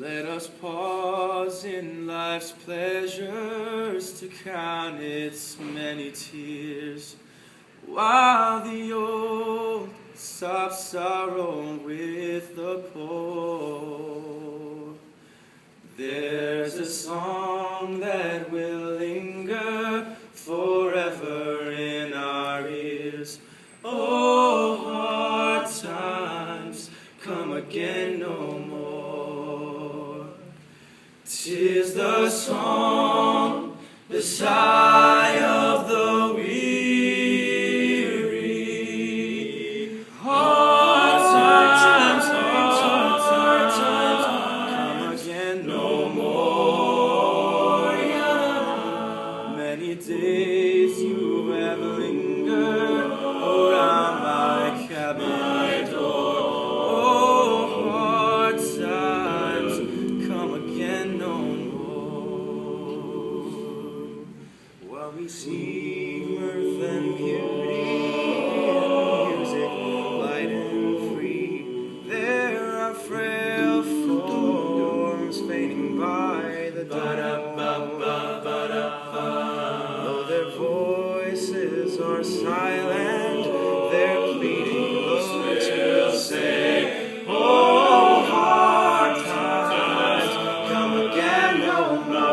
Let us pause in life's pleasures to count its many tears, while the old stops sorrow with the poor. There's a song that will linger forever in our ears. Oh, hard times come again no more. 'Tis the song, the sigh of the weary. Hard times come again no more. Many days you have lingered around my cabin door. Oh, hard times come again no more. While we seek mirth and beauty and music light and free, there are frail forms fading by the dawn. Though their voices are silent, they're pleading low to say, oh, hard times come again no more.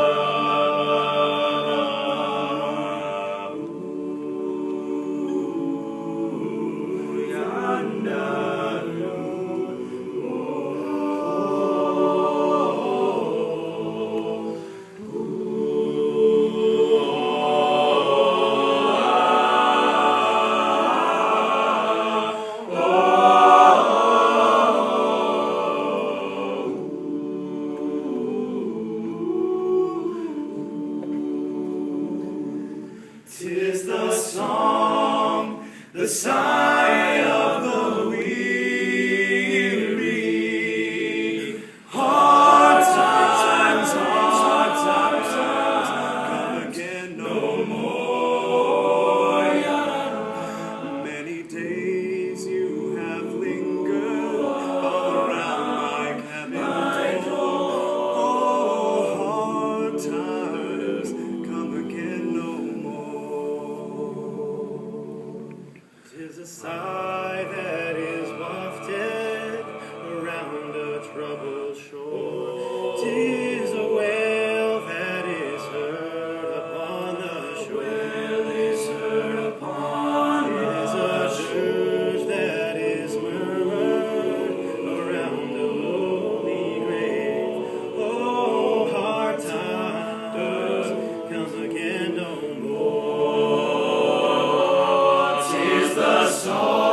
Tis the song, the sigh of the weary. Hard times come again no more. Many days you have lingered around my cabin door. Oh, hard times come again no more. 'Tis a sigh that is wafted around a troubled shore. 'Tis a wail that is heard upon the shore. Is heard upon the shore. 'Tis a dirge that is murmured around a lonely grave. Oh, hard times come again no more. 'Tis the song,